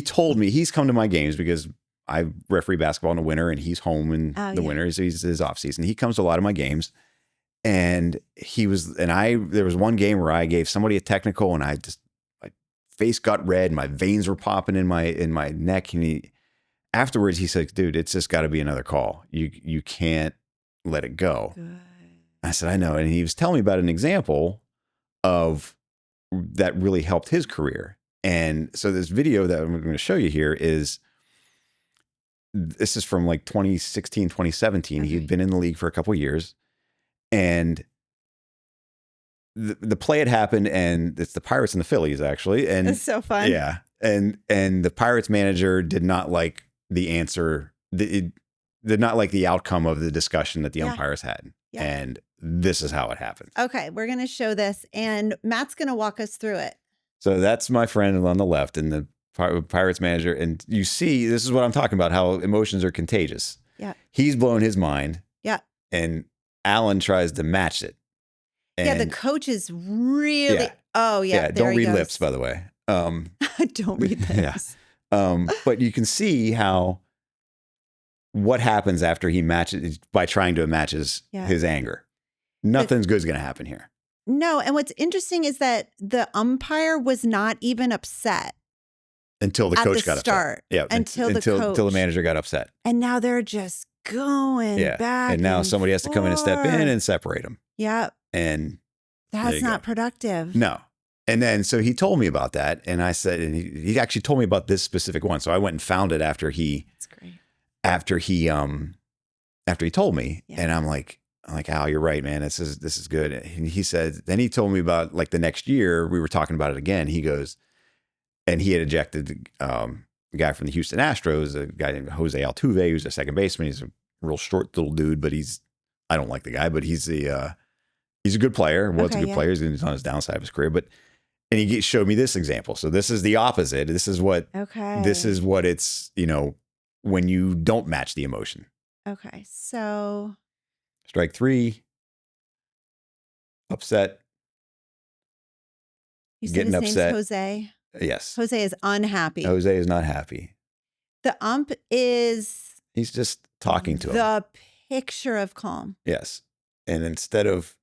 told me, he's come to my games because I referee basketball in the winter and he's home in the winter. So he's his off season. He comes to a lot of my games. And there was one game where I gave somebody a technical, and my face got red, my veins were popping in my neck. And afterwards he said, dude, it's just got to be another call. You can't let it go. Good. I said, I know. And he was telling me about an example of that really helped his career. And so this video that I'm going to show you here this is from like 2016, 2017. Okay. He had been in the league for a couple of years. And the play had happened, and it's the Pirates and the Phillies, actually. And it's so fun. Yeah. And the Pirates manager did not like the answer. Did not like the outcome of the discussion that the umpires had. Yeah. And this is how it happened. Okay. We're going to show this, and Matt's going to walk us through it. So that's my friend on the left, and the Pirates manager. And you see, this is what I'm talking about, how emotions are contagious. Yeah. He's blown his mind. Yeah. And Alan tries to match it. And the coach is really. Yeah. Oh, yeah. Yeah. Don't read lips, by the way. Don't read lips. Yeah. But you can see what happens after he matches by trying to match his anger. Nothing's good is going to happen here. No. And what's interesting is that the umpire was not even upset until the coach got upset. Yeah. Until the manager got upset. And now they're just going back. And now somebody has to come in and step in and separate them. Yeah. And that's not productive. No. And then, so he told me about that. And I said, and he actually told me about this specific one. So I went and found it after he told me. Yeah. And I'm like, Al, you're right, man. This is good. And he said, then he told me about, like, the next year we were talking about it again. He goes, and he had ejected a guy from the Houston Astros, a guy named Jose Altuve, who's a second baseman. He's a real short little dude, but I don't like the guy, but he's a good player. Was a good player. He's on his downside of his career, and he showed me this example. So this is the opposite. This is what it's, when you don't match the emotion. Okay. So Strike 3, upset, you said getting his name's upset. Jose. Yes. Jose is unhappy. Jose is not happy. The ump is He's just talking to him. the picture of calm. Yes. And instead of,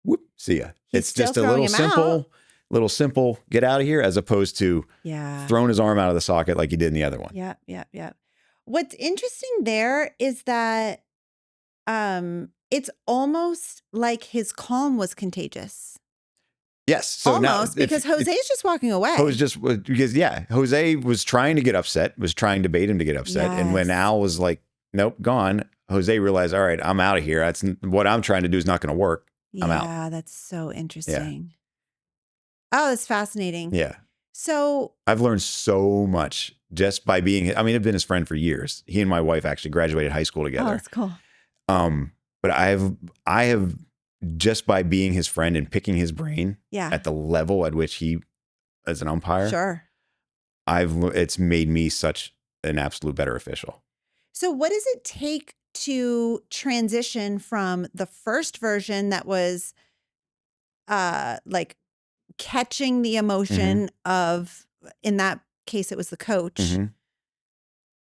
whoop, see ya. He's It's still just a throwing little simple, get out of here, as opposed to Yeah. throwing his arm out of the socket like he did in the other one. Yep. What's interesting there is that it's almost like his calm was contagious. Yes. So almost, now, because Jose is just walking away. Jose was trying to get upset, was trying to bait him to get upset. And when Yes. Al was like, nope, gone, Jose realized, all right, I'm out of here. That's what I'm trying to do is not going to work. I'm out. Yeah, that's so interesting. Oh, that's fascinating. Yeah. So I've learned so much just by being, I've been his friend for years. He and my wife actually graduated high school oh, together. that's cool. But I have just by being his friend and picking his brain Yeah. at the level at which he, as an umpire, Sure. it's made me such an absolute better official. So what does it take to transition from the first version that was like catching the emotion of, in that case, it was the coach. Mhm.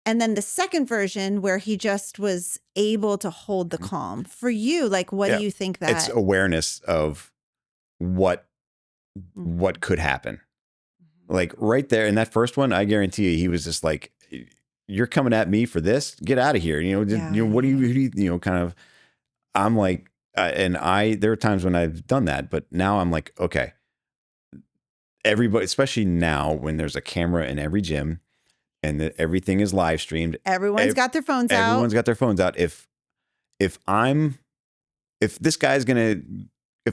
And then the second version where he just was able to hold the calm. For you, like, what Yeah. do you think that? It's awareness of what could happen. Like right there in that first one, I guarantee you, he was just like, "You're coming at me for this? Get out of here!" What do you kind of? I'm like, there are times when I've done that, but now I'm like, okay, everybody, especially now when there's a camera in every gym and that everything is live streamed. Everyone's got their phones out. Everyone's got their phones out. If I'm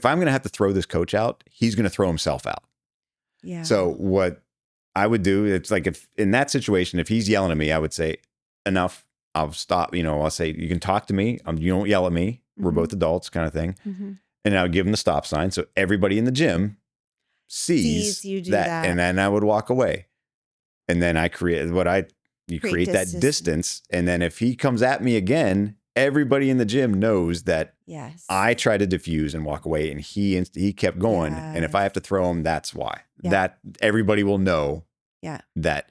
gonna have to throw this coach out, he's gonna throw himself out. Yeah. So what I would do, it's like, if in that situation, if he's yelling at me, I would say, enough. I'll stop. I'll say, you can talk to me. You don't yell at me. We're both adults, kind of thing. And I would give him the stop sign so everybody in the gym sees you do that. and then I would walk away. And then I create create that distance. And then if he comes at me again, everybody in the gym knows that Yes. I try to diffuse and walk away, and he kept going. And if I have to throw him, that's why. Yeah. That everybody will know. Yeah. That,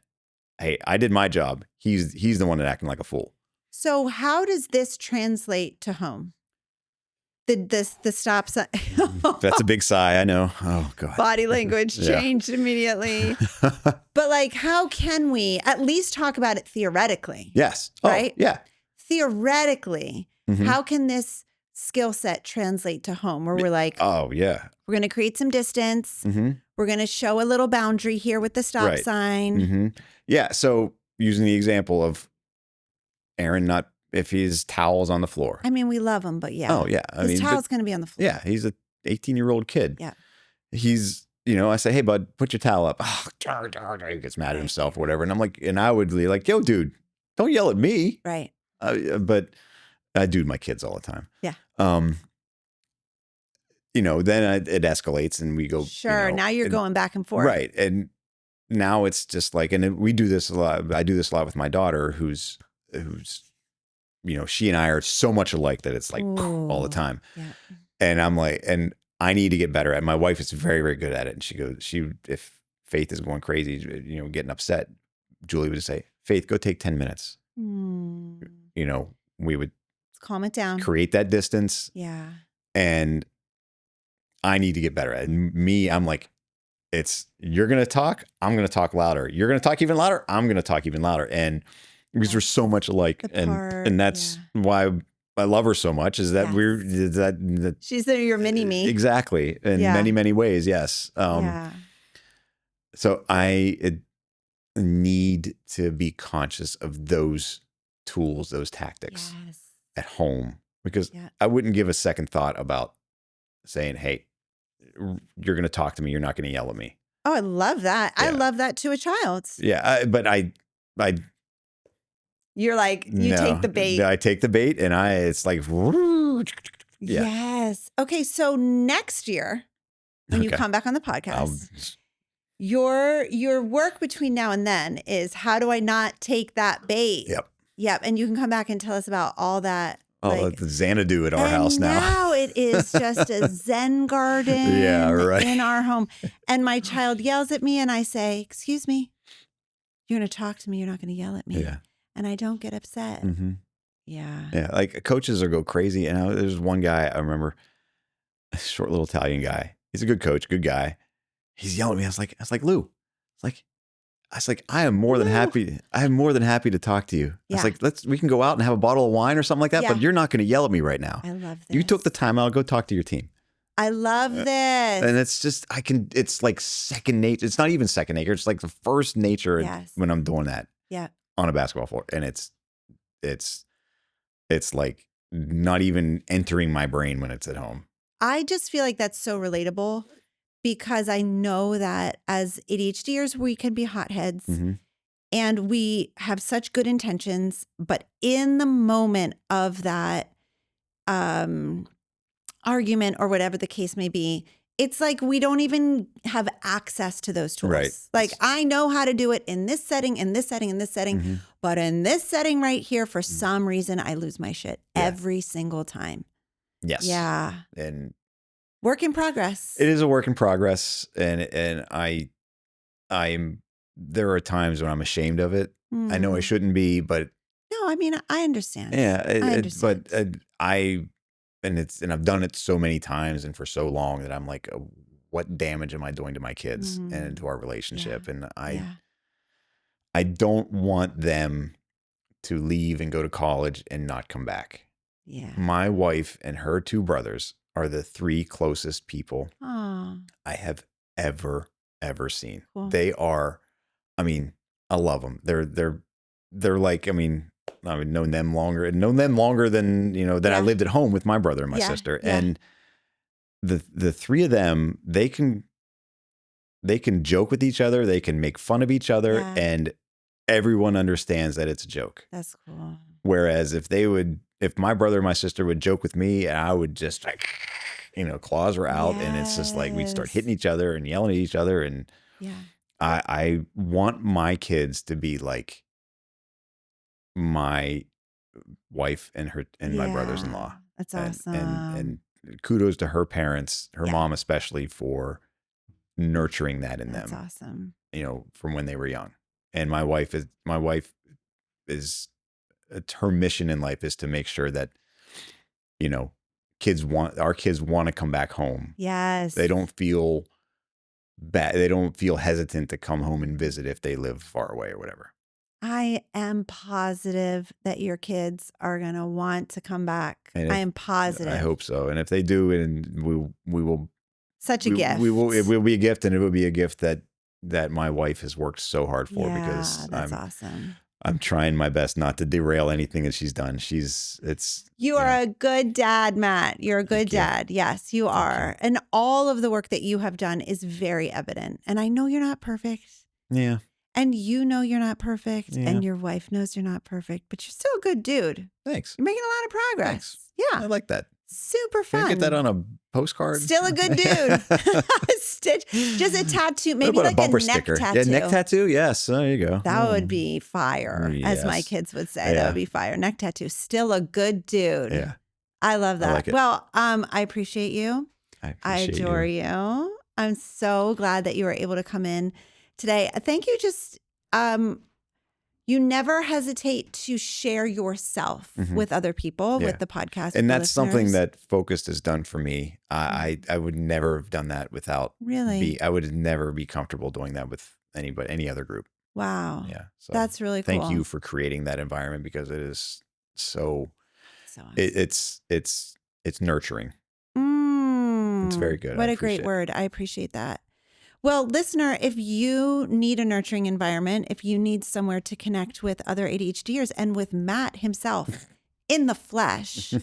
hey, I did my job. He's the one that acting like a fool. So how does this translate to home? The stop sign. That's a big sigh. I know. Oh God. Body language changed immediately. But like, how can we at least talk about it theoretically? Yes. Right? Oh, yeah. Theoretically, how can this skill set translate to home where we're like, oh yeah, we're going to create some distance. We're going to show a little boundary here with the stop sign. Yeah. So using the example of Aaron, not if his towel's on the floor. I mean, we love him, but yeah. Oh yeah. His towel's going to be on the floor. Yeah. He's a 18-year-old kid. Yeah. He's, I say, hey bud, put your towel up. Oh, he gets mad at himself or whatever. And I'm like, and I would be like, yo, dude, don't yell at me. Right. But I do my kids all the time. Yeah. Then it escalates and we go. Sure. Now you're going back and forth. Right. And now it's just like, and we do this a lot. I do this a lot with my daughter who's, she and I are so much alike that it's like all the time. Yeah. And I'm like, and I need to get better at it. My wife is very, very good at it. And she goes, if Faith is going crazy, getting upset, Julie would say, Faith, go take 10 minutes. We would calm it down, create that distance. Yeah. And I need to get better at it. And me, I'm like, you're going to talk, I'm going to talk louder. You're going to talk even louder, I'm going to talk even louder. And because we're so much alike, and that's why I love her so much, is that she's your mini me. Exactly. In many, many ways. Yes. So I need to be conscious of those tools, those tactics at home, because I wouldn't give a second thought about saying, hey, you're going to talk to me. You're not going to yell at me. Oh, I love that. Yeah. I love that to a child. Yeah. But you're like, you take the bait. I take the bait and it's like, yes. Okay. So next year, when you come back on the podcast, your work between now and then is, how do I not take that bait? Yep. Yep. And you can come back and tell us about all that. Oh, like, the Xanadu at our and house now. Now it is just a Zen garden Yeah, right. in our home. And my child yells at me and I say, excuse me, you're going to talk to me. You're not going to yell at me. Yeah. And I don't get upset. Mm-hmm. Yeah. Yeah. Like coaches will go crazy. And there's one guy, I remember, a short little Italian guy. He's a good coach, good guy. He's yelling at me. I was like, Lou, I am more than happy. I am more than happy to talk to you. Yeah. I was like, we can go out and have a bottle of wine or something like that, Yeah. but you're not going to yell at me right now. I love this. You took the time out, go talk to your team. I love this. And it's just, it's like second nature. It's not even second nature. It's like the first nature Yes. when I'm doing that Yeah. on a basketball floor. And it's like not even entering my brain when it's at home. I just feel like that's so relatable because I know that as ADHDers, we can be hotheads Mm-hmm. and we have such good intentions, but in the moment of that argument or whatever the case may be, it's like we don't even have access to those tools. Right. Like I know how to do it in this setting, in this setting, in this setting, Mm-hmm. but in this setting right here, for some reason, I lose my shit every single time. Yes. Yeah. And Work in progress. it is a work in progress. And there are times when I'm ashamed of it. I know I Mm. shouldn't be, but No, I mean, I understand. yeah, I understand. I've done it so many times and for so long that I'm like, what damage am I doing to my kids and to our relationship? Yeah. And Yeah. I don't want them to leave and go to college and not come back. Yeah. My wife and her two brothers are the three closest people Oh, I have ever seen. Cool. They are, I mean, I love them. They're like, I mean, I've known them longer than, than I Yeah. lived at home with my brother and my Yeah, sister. yeah. And the three of them, they can joke with each other. They can make fun of each other Yeah. and everyone understands that it's a joke. that's cool. Whereas if my brother and my sister would joke with me, I would just like, claws were out and it's just like we'd start Yes. hitting each other and yelling at each other. And Yeah. I want my kids to be like my wife and my brothers-in-law. That's And, awesome. and kudos to her parents, her Yeah. mom especially, for nurturing that in That's them, awesome. from when they were young. And my wife is it's her mission in life is to make sure that, our kids want to come back home. Yes. They don't feel bad. They don't feel hesitant to come home and visit if they live far away or whatever. I am positive that your kids are going to want to come back. And I if- am positive. I hope so. And if they do, and we will, Such a gift. it will be a gift, and it will be a gift that my wife has worked so hard for, Yeah, because that's awesome. I'm trying my best not to derail anything that she's done. You are a good dad, Matt. You're a good Thank you. dad. Yes, you are. And all of the work that you have done is very evident. And I know you're not perfect. Yeah. And you know you're not perfect. Yeah. And your wife knows you're not perfect. But you're still a good dude. Thanks. You're making a lot of progress. Thanks. Yeah. I like that. Super Can fun. I get that on a postcard? Still a good dude. Stitch. Just a tattoo. What Maybe about like a bumper neck sticker? tattoo. Yeah, neck tattoo. Yes. There you go. That would be fire, as my Yes. kids would say. That Yeah. would be fire. Neck tattoo. Still a good dude. Yeah. I love that. like it. Well, I appreciate you. I I appreciate adore you. I'm so glad that you were able to come in today. Thank you. Just you never hesitate to share yourself Mhm. with other people Yeah. with the podcast. And with the that's something listeners. that Focused has done for me. I would never have done that without Really? I would never be comfortable doing that with any other group. Wow. Yeah. So That's really cool. thank you for creating that environment, because it is so So awesome. it's nurturing. It's very good. What I a great appreciate it. word. I appreciate that. Well, listener, if you need a nurturing environment, if you need somewhere to connect with other ADHDers and with Matt himself in the flesh,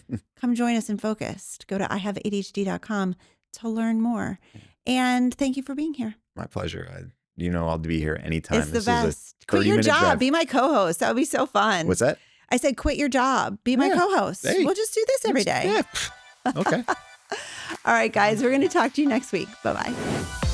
come join us in Focused. Go to IHaveADHD.com to learn more. And thank you for being here. My pleasure. I'll be here anytime. It's the This best. is a Quit your 30-minute job. drive. Be my co-host. That would be so fun. What's that? I said, quit your job. Be my Yeah. co-host. Hey. We'll just do this every day. Yeah. Okay. All right, guys, we're going to talk to you next week. Bye-bye.